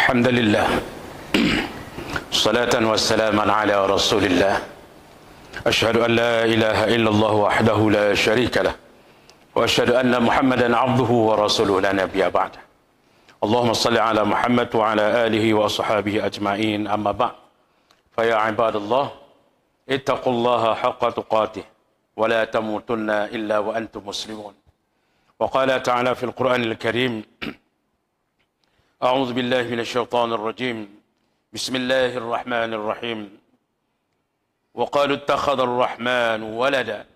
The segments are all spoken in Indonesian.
الحمد لله صلاة وسلاما على رسول الله أشهد أن لا إله إلا الله وحده لا شريك له وأشهد أن محمدا عبده ورسوله لا نبي بعده اللهم صل على محمد وعلى آله وأصحابه أجمعين أما بعد فيا عباد الله اتقوا الله حق تقاته ولا تموتن إلا وأنتم مسلمون وقال تعالى في القرآن الكريم أعوذ بالله من الشيطان الرجيم بسم الله الرحمن الرحيم وقالوا اتخذ الرحمن ولدا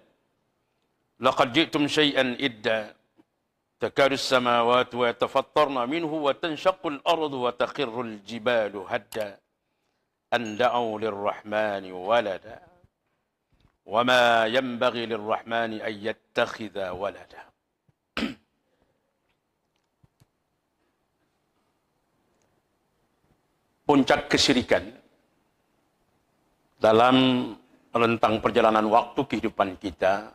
لقد جئتم شيئا إدا تكاد السماوات ويتفطرن منه وتنشق الأرض وتخر الجبال هدا أن دعوا للرحمن ولدا وما ينبغي للرحمن أن يتخذ ولدا. Puncak kesyirikan dalam rentang perjalanan waktu kehidupan kita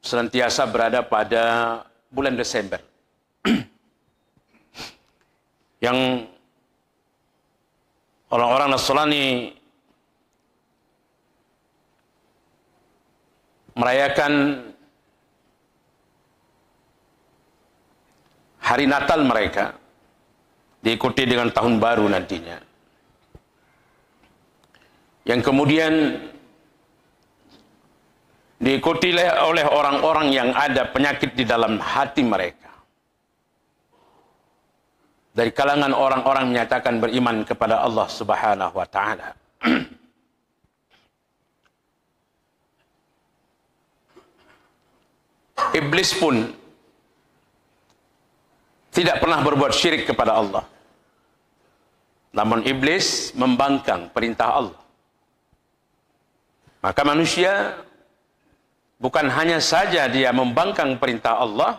senantiasa berada pada bulan Desember yang orang-orang Nasrani merayakan hari Natal mereka, diikuti dengan tahun baru nantinya. Yang kemudian diikuti oleh orang-orang yang ada penyakit di dalam hati mereka. Dari kalangan orang-orang menyatakan beriman kepada Allah Subhanahu wa taala. Iblis pun tidak pernah berbuat syirik kepada Allah. Namun iblis membangkang perintah Allah. Maka manusia bukan hanya saja dia membangkang perintah Allah,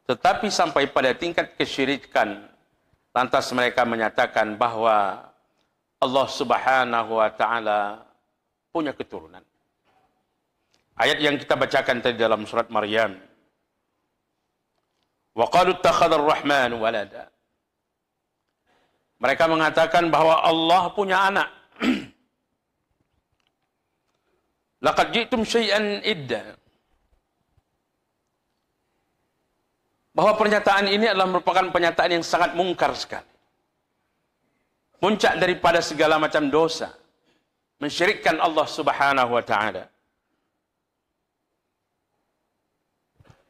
tetapi sampai pada tingkat kesyirikan. Lantas mereka menyatakan bahwa Allah Subhanahu wa taala punya keturunan. Ayat yang kita bacakan tadi dalam surat Maryam, wa qalu ittakhadha ar-rahman walada. Mereka mengatakan bahwa Allah punya anak. Laqad ji'tum syai'an idda. Bahwa pernyataan ini adalah merupakan pernyataan yang sangat mungkar sekali. Puncak daripada segala macam dosa, mensyirikkan Allah Subhanahu wa taala.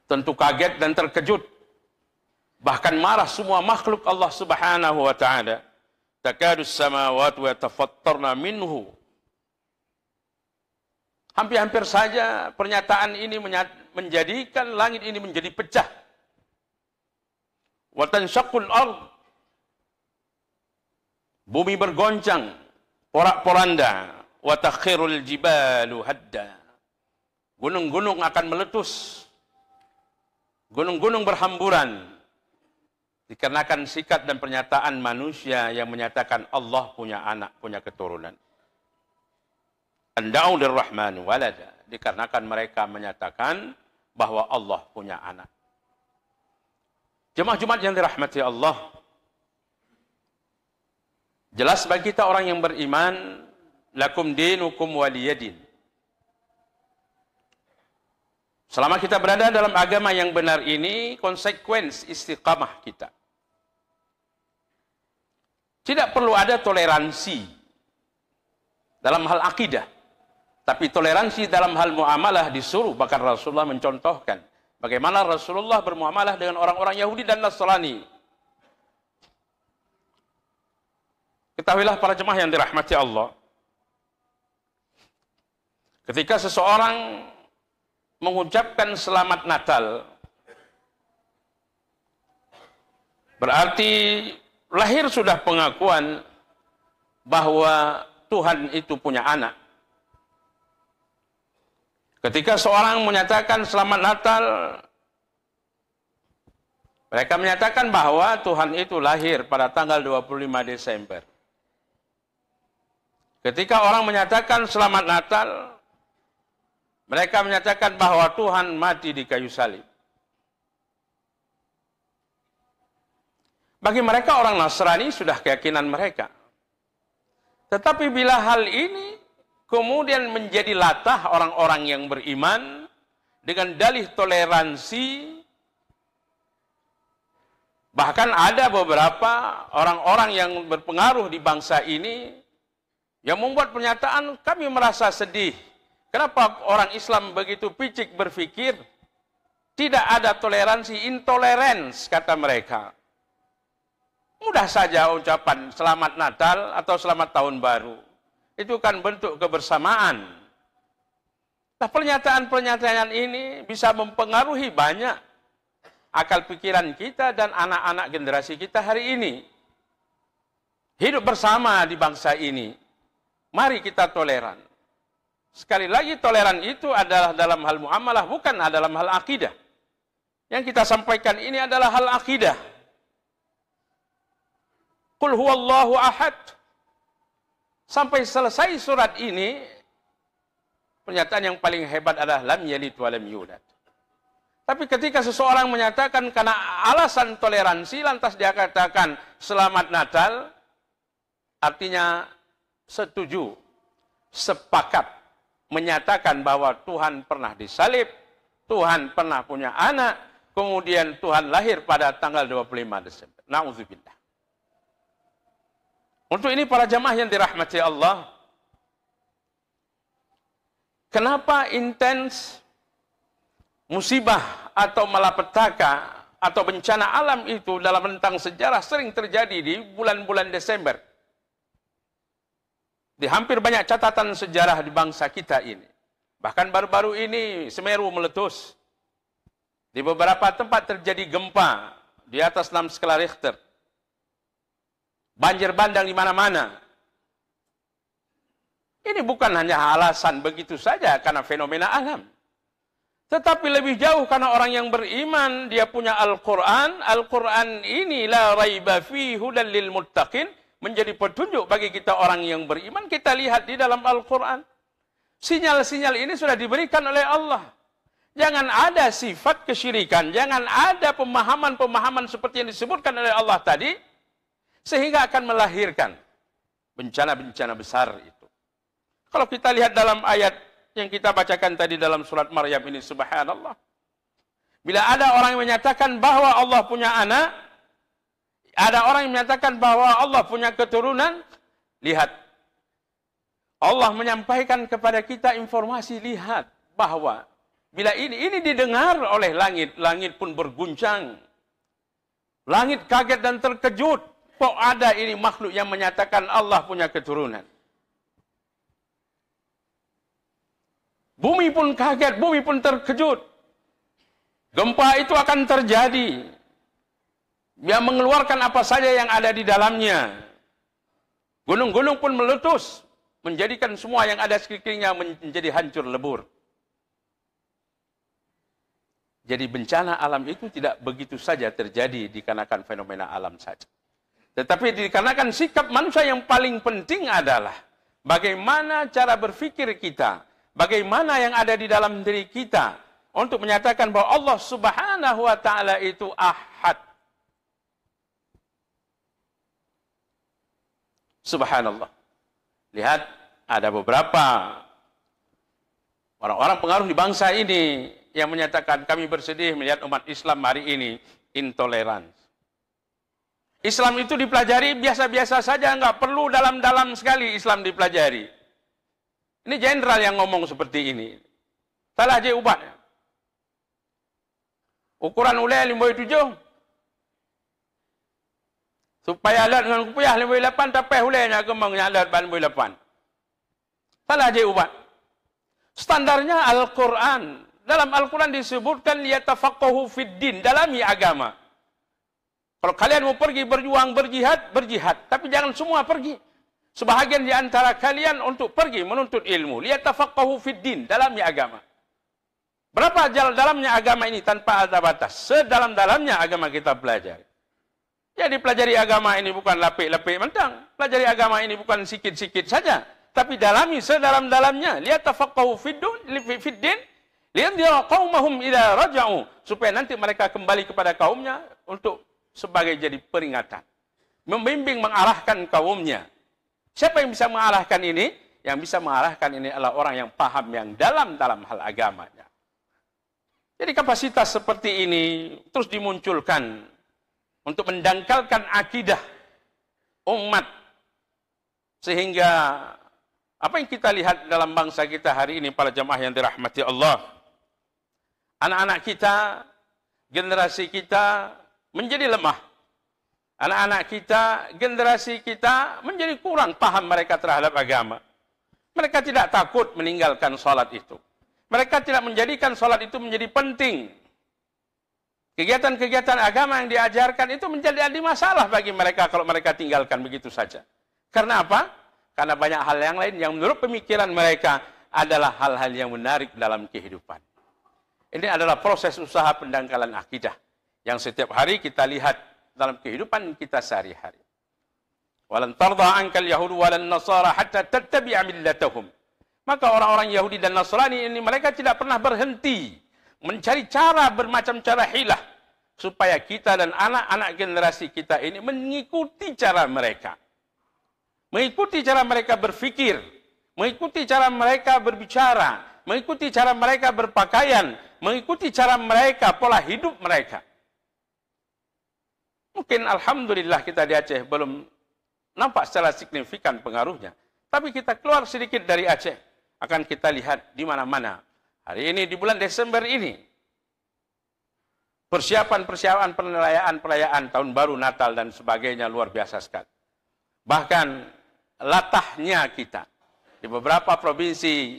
Tentu kaget dan terkejut, bahkan marah semua makhluk Allah Subhanahu wa taala. Takadus samawati wa yatafattarna minhu. Hampir-hampir saja pernyataan ini menjadikan langit ini menjadi pecah. Wa tanshaqqul ard. Bumi bergoncang, porak-poranda, wa takhirul jibalu hadda. Gunung-gunung akan meletus. Gunung-gunung berhamburan dikarenakan sikap dan pernyataan manusia yang menyatakan Allah punya anak, punya keturunan. Anda'u lirrahman walada, dikarenakan mereka menyatakan bahwa Allah punya anak. Jemaah Jumat yang dirahmati Allah, jelas bagi kita orang yang beriman, lakum dinukum waliyadin. Selama kita berada dalam agama yang benar ini, konsekuensi istiqamah kita. Tidak perlu ada toleransi dalam hal akidah. Tapi toleransi dalam hal muamalah disuruh. Bahkan Rasulullah mencontohkan bagaimana Rasulullah bermuamalah dengan orang-orang Yahudi dan Nasrani. Ketahuilah para jemaah yang dirahmati Allah, ketika seseorang mengucapkan selamat Natal, berarti lahir sudah pengakuan bahwa Tuhan itu punya anak. Ketika seorang menyatakan selamat Natal, mereka menyatakan bahwa Tuhan itu lahir pada tanggal 25 Desember. Ketika orang menyatakan selamat Natal, mereka menyatakan bahwa Tuhan mati di kayu salib. Bagi mereka orang Nasrani sudah keyakinan mereka. Tetapi bila hal ini kemudian menjadi latah orang-orang yang beriman dengan dalih toleransi, bahkan ada beberapa orang-orang yang berpengaruh di bangsa ini yang membuat pernyataan, kami merasa sedih. Kenapa orang Islam begitu picik berpikir? Tidak ada toleransi, intolerance kata mereka. Mudah saja ucapan selamat Natal atau selamat Tahun Baru. Itu kan bentuk kebersamaan. Nah, pernyataan-pernyataan ini bisa mempengaruhi banyak akal pikiran kita dan anak-anak generasi kita hari ini. Hidup bersama di bangsa ini. Mari kita toleran. Sekali lagi, toleran itu adalah dalam hal muamalah, bukan dalam hal akidah. Yang kita sampaikan ini adalah hal akidah. Qul huwallahu ahad. Sampai selesai surat ini, pernyataan yang paling hebat adalah lam yalid wa lam yulad. Tapi ketika seseorang menyatakan karena alasan toleransi, lantas dia katakan selamat Natal, artinya setuju, sepakat, menyatakan bahwa Tuhan pernah disalib, Tuhan pernah punya anak, kemudian Tuhan lahir pada tanggal 25 Desember. Na'udzubillah. Untuk ini para jamaah yang dirahmati Allah, kenapa intens musibah atau malapetaka atau bencana alam itu dalam rentang sejarah sering terjadi di bulan-bulan Desember? Di hampir banyak catatan sejarah di bangsa kita ini. Bahkan baru-baru ini Semeru meletus. Di beberapa tempat terjadi gempa di atas 6 skala Richter. Banjir bandang di mana-mana. Ini bukan hanya alasan begitu saja karena fenomena alam. Tetapi lebih jauh karena orang yang beriman, dia punya Al-Quran. Al-Quran ini la raiba fi hudan lil muttaqin, menjadi petunjuk bagi kita orang yang beriman. Kita lihat di dalam Al-Quran. Sinyal-sinyal ini sudah diberikan oleh Allah. Jangan ada sifat kesyirikan. Jangan ada pemahaman-pemahaman seperti yang disebutkan oleh Allah tadi. Sehingga akan melahirkan bencana-bencana besar itu. Kalau kita lihat dalam ayat yang kita bacakan tadi dalam surat Maryam ini, subhanallah. Bila ada orang yang menyatakan bahwa Allah punya anak, ada orang yang menyatakan bahwa Allah punya keturunan, lihat. Allah menyampaikan kepada kita informasi, lihat bahwa bila ini didengar oleh langit, langit pun berguncang. Langit kaget dan terkejut. Kok ada ini makhluk yang menyatakan Allah punya keturunan? Bumi pun kaget, bumi pun terkejut. Gempa itu akan terjadi. Dia mengeluarkan apa saja yang ada di dalamnya. Gunung-gunung pun meletus, menjadikan semua yang ada sekelilingnya menjadi hancur lebur. Jadi bencana alam itu tidak begitu saja terjadi dikarenakan fenomena alam saja. Tetapi dikarenakan sikap manusia yang paling penting adalah bagaimana cara berpikir kita, bagaimana yang ada di dalam diri kita untuk menyatakan bahwa Allah Subhanahu wa taala itu ahad. Subhanallah. Lihat, ada beberapa orang-orang pengaruh di bangsa ini yang menyatakan kami bersedih melihat umat Islam hari ini intoleran. Islam itu dipelajari biasa-biasa saja, nggak perlu dalam-dalam sekali Islam dipelajari. Ini jenderal yang ngomong seperti ini. Salah aja ubat. Ukuran ulai 57. Supaya alat dengan kupiah 58, tapi ulainya kembangnya alat 58. Salah aja ubat. Standarnya Al-Quran. Dalam Al-Quran disebutkan liyatafaqahu fid din, dalami agama. Kalau kalian mau pergi berjuang, berjihad, berjihad. Tapi jangan semua pergi. Sebahagian di antara kalian untuk pergi menuntut ilmu. Liyatafaqahu fid din, dalami agama. Berapa dalamnya agama ini tanpa ada batas? Sedalam-dalamnya agama kita pelajari. Jadi pelajari agama ini bukan lapik-lapik mentang. Pelajari agama ini bukan sikit-sikit saja. Tapi dalami sedalam-dalamnya. Liyatafaqahu fid din. Liyandira qaumahum idza raja'u. Supaya nanti mereka kembali kepada kaumnya untuk sebagai jadi peringatan. Membimbing, mengarahkan kaumnya. Siapa yang bisa mengarahkan ini? Yang bisa mengarahkan ini adalah orang yang paham yang dalam hal agamanya. Jadi kapasitas seperti ini terus dimunculkan untuk mendangkalkan akidah umat. Sehingga apa yang kita lihat dalam bangsa kita hari ini, para jamaah yang dirahmati Allah, anak-anak kita, generasi kita menjadi lemah. Anak-anak kita, generasi kita menjadi kurang paham mereka terhadap agama. Mereka tidak takut meninggalkan sholat itu. Mereka tidak menjadikan sholat itu menjadi penting. Kegiatan-kegiatan agama yang diajarkan itu menjadi masalah bagi mereka kalau mereka tinggalkan begitu saja. Karena apa? Karena banyak hal yang lain yang menurut pemikiran mereka adalah hal-hal yang menarik dalam kehidupan. Ini adalah proses usaha pendangkalan akidah yang setiap hari kita lihat dalam kehidupan kita sehari-hari. Walan tarda ankal yahudu walan nasara hatta tattabi'a millatahum. Maka orang-orang Yahudi dan Nasrani ini mereka tidak pernah berhenti mencari cara, bermacam cara hilah supaya kita dan anak-anak generasi kita ini mengikuti cara mereka. Mengikuti cara mereka berfikir, mengikuti cara mereka berbicara, mengikuti cara mereka berpakaian, mengikuti cara mereka, pola hidup mereka. Mungkin alhamdulillah kita di Aceh belum nampak secara signifikan pengaruhnya. Tapi kita keluar sedikit dari Aceh, akan kita lihat di mana-mana. Hari ini di bulan Desember ini, persiapan perayaan tahun baru, Natal dan sebagainya luar biasa sekali. Bahkan latahnya kita di beberapa provinsi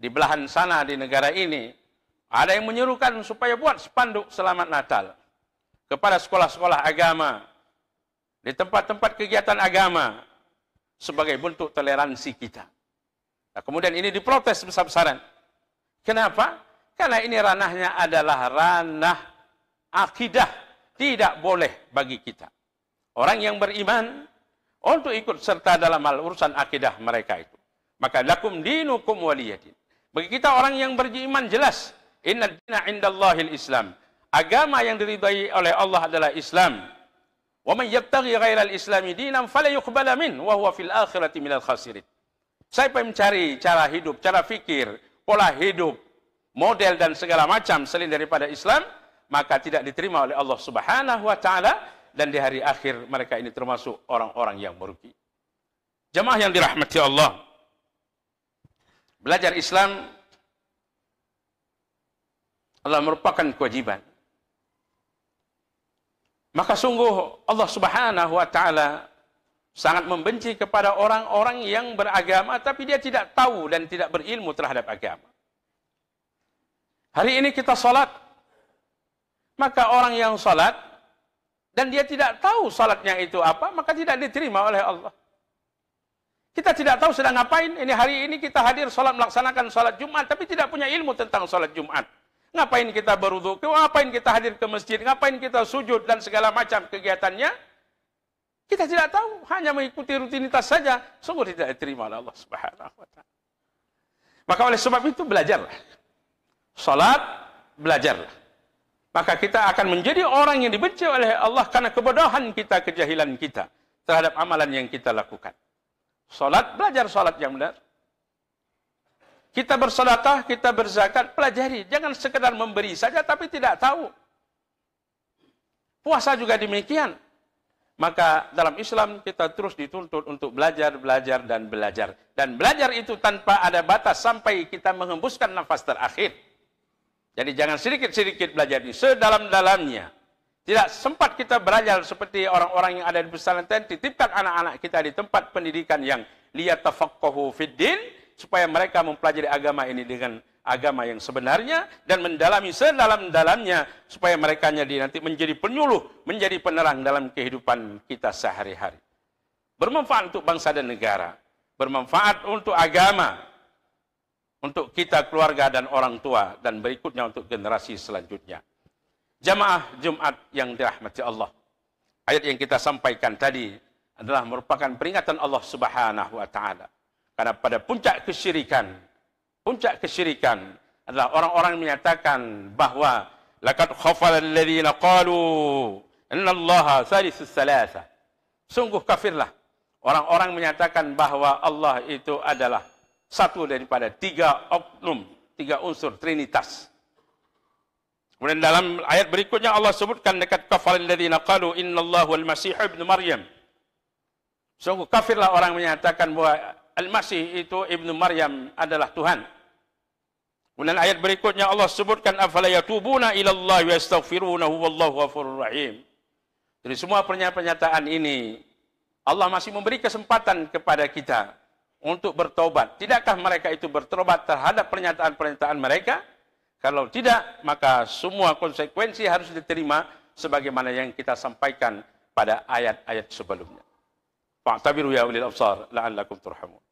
di belahan sana di negara ini, ada yang menyuruhkan supaya buat spanduk selamat Natal kepada sekolah-sekolah agama, di tempat-tempat kegiatan agama, sebagai bentuk toleransi kita. Nah, kemudian ini diprotes besar-besaran. Kenapa? Karena ini ranahnya adalah ranah akidah. Tidak boleh bagi kita, orang yang beriman, untuk ikut serta dalam hal urusan akidah mereka itu. Maka lakum dinukum waliyadin. Bagi kita orang yang beriman jelas, inna dina indallahil Islam. Agama yang diridai oleh Allah adalah Islam. Wa man yabtaghi ghairal islami dinan fala yuqbala min wa huwa fil akhirati minal khasirin. Siapa yang mencari cara hidup, cara fikir, pola hidup, model dan segala macam selain daripada Islam, maka tidak diterima oleh Allah Subhanahu wa taala, dan di hari akhir mereka ini termasuk orang-orang yang merugi. Jemaah yang dirahmati Allah, belajar Islam adalah merupakan kewajiban. Maka sungguh Allah Subhanahu wa taala sangat membenci kepada orang-orang yang beragama tapi dia tidak tahu dan tidak berilmu terhadap agama. Hari ini kita salat, maka orang yang salat dan dia tidak tahu salatnya itu apa, maka tidak diterima oleh Allah. Kita tidak tahu sedang ngapain. Ini hari ini kita hadir salat, melaksanakan salat Jumat tapi tidak punya ilmu tentang salat Jumat. Ngapain kita berwudu? Ngapain kita hadir ke masjid? Ngapain kita sujud dan segala macam kegiatannya? Kita tidak tahu, hanya mengikuti rutinitas saja. Sungguh tidak diterima oleh Allah Subhanahu wa taala. Maka oleh sebab itu belajarlah. Salat, belajarlah. Maka kita akan menjadi orang yang dibenci oleh Allah karena kebodohan kita, kejahilan kita terhadap amalan yang kita lakukan. Salat, belajar salat yang benar. Kita bersedekah, kita berzakat, pelajari. Jangan sekedar memberi saja tapi tidak tahu. Puasa juga demikian. Maka dalam Islam kita terus dituntut untuk belajar, belajar, dan belajar. Dan belajar itu tanpa ada batas sampai kita menghembuskan nafas terakhir. Jadi jangan sedikit-sedikit belajar ini, sedalam-dalamnya. Tidak sempat kita belajar seperti orang-orang yang ada di pesantren, titipkan anak-anak kita di tempat pendidikan yang liyatafaqahu fiddin, supaya mereka mempelajari agama ini dengan agama yang sebenarnya dan mendalami sedalam-dalamnya supaya mereka nanti menjadi penyuluh, menjadi penerang dalam kehidupan kita sehari-hari. Bermanfaat untuk bangsa dan negara, bermanfaat untuk agama, untuk kita, keluarga dan orang tua, dan berikutnya untuk generasi selanjutnya. Jamaah Jumat yang dirahmati Allah, ayat yang kita sampaikan tadi adalah merupakan peringatan Allah Subhanahu wa taala. Karena pada puncak kesyirikan adalah orang-orang menyatakan bahwa laqad khafala alladziina qalu Innallaha thalitsus salasa. Sungguh kafirlah orang-orang menyatakan bahwa Allah itu adalah satu daripada tiga oknum, tiga unsur trinitas. Kemudian dalam ayat berikutnya Allah sebutkan dekat kafaril ladzina qalu innallaha wal masih ibnu Maryam. Sungguh kafirlah orang menyatakan bahwa Al-Masih itu ibnu Maryam adalah Tuhan. Kemudian ayat berikutnya Allah sebutkan afala yatubuna ila Allah wa yastaghfirunahu wallahu ghafurur rahim. Jadi semua pernyataan ini Allah masih memberi kesempatan kepada kita untuk bertobat. Tidakkah mereka itu bertobat terhadap pernyataan-pernyataan mereka? Kalau tidak, maka semua konsekuensi harus diterima sebagaimana yang kita sampaikan pada ayat-ayat sebelumnya. Fa'tabiru ya ulil absar la'allakum turhamun.